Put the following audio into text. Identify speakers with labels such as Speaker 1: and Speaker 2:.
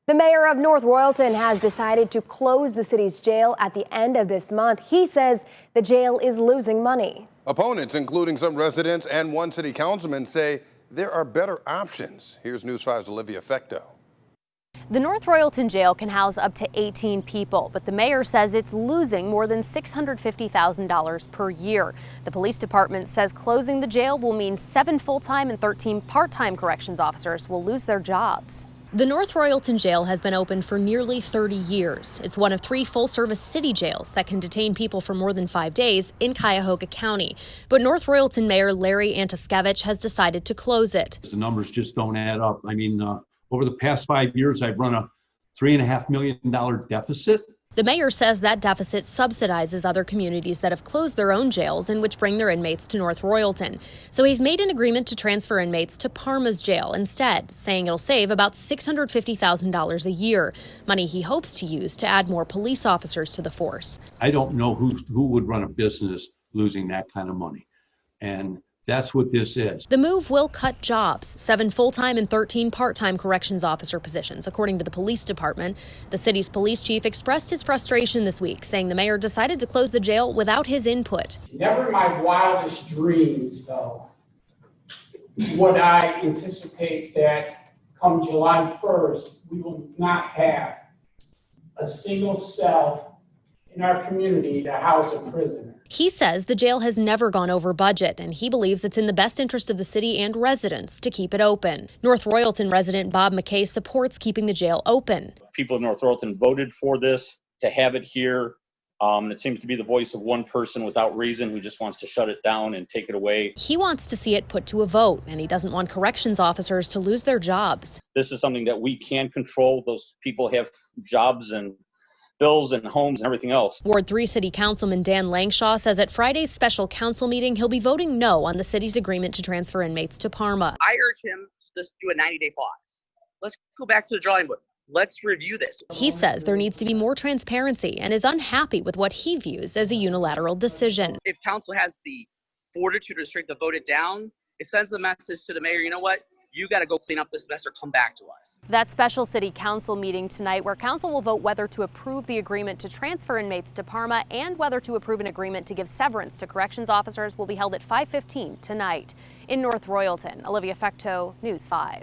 Speaker 1: The mayor of North Royalton has decided to close the city's jail at the end of this month. He says the jail is losing money.
Speaker 2: Opponents, including some residents and one city councilman, say there are better options. Here's News 5's Olivia FECTEAU.
Speaker 3: The North Royalton jail can house up to 18 people, but the mayor says it's losing more than $650,000 per year. The police department says closing the jail will mean 7 full-time and 13 part-time corrections officers will lose their jobs. The North Royalton jail has been open for nearly 30 years. It's one of 3 full-service city jails that can detain people for more than 5 days in Cuyahoga County. But North Royalton Mayor Larry ANTOSKIEWICZ has decided to close it.
Speaker 4: The numbers just don't add up. I mean, over the past 5 years, I've run a $3.5 million deficit.
Speaker 3: The mayor says that deficit subsidizes other communities that have closed their own jails and which bring their inmates to North Royalton. So he's made an agreement to transfer inmates to Parma's jail instead, saying it'll save about $650,000 a year, money he hopes to use to add more police officers to the force.
Speaker 4: I don't know who would run a business losing that kind of money. And that's what this is.
Speaker 3: The move will cut jobs, 7 full-time and 13 part-time corrections officer positions, according to the police department. The city's police chief expressed his frustration this week, saying the mayor decided to close the jail without his input.
Speaker 5: Never in my wildest dreams, though, would I anticipate that come July 1st, we will not have a single cell in our community to house a prisoner.
Speaker 3: He says the jail has never gone over budget, and he believes it's in the best interest of the city and residents to keep it open. North Royalton resident Bob MACKAY supports keeping the jail open.
Speaker 6: People in North Royalton voted for this, to have it here. It seems to be the voice of one person without reason who just wants to shut it down and take it away.
Speaker 3: He wants to see it put to a vote, and he doesn't want corrections officers to lose their jobs.
Speaker 6: This is something that we can control. Those people have jobs and bills and homes and everything else.
Speaker 3: Ward 3 City Councilman Dan LANGSHAW says at Friday's special council meeting, he'll be voting no on the city's agreement to transfer inmates to Parma.
Speaker 7: I urge him to just do a 90-day pause. Let's go back to the drawing board. Let's review this.
Speaker 3: He says there needs to be more transparency and is unhappy with what he views as a unilateral decision.
Speaker 7: If council has the fortitude or strength to vote it down, it sends a message to the mayor, you know what? You got to go clean up this mess or come back to us.
Speaker 3: That special city council meeting tonight, where council will vote whether to approve the agreement to transfer inmates to Parma and whether to approve an agreement to give severance to corrections officers, will be held at 5:15 tonight. In North Royalton, Olivia FECTEAU, News 5.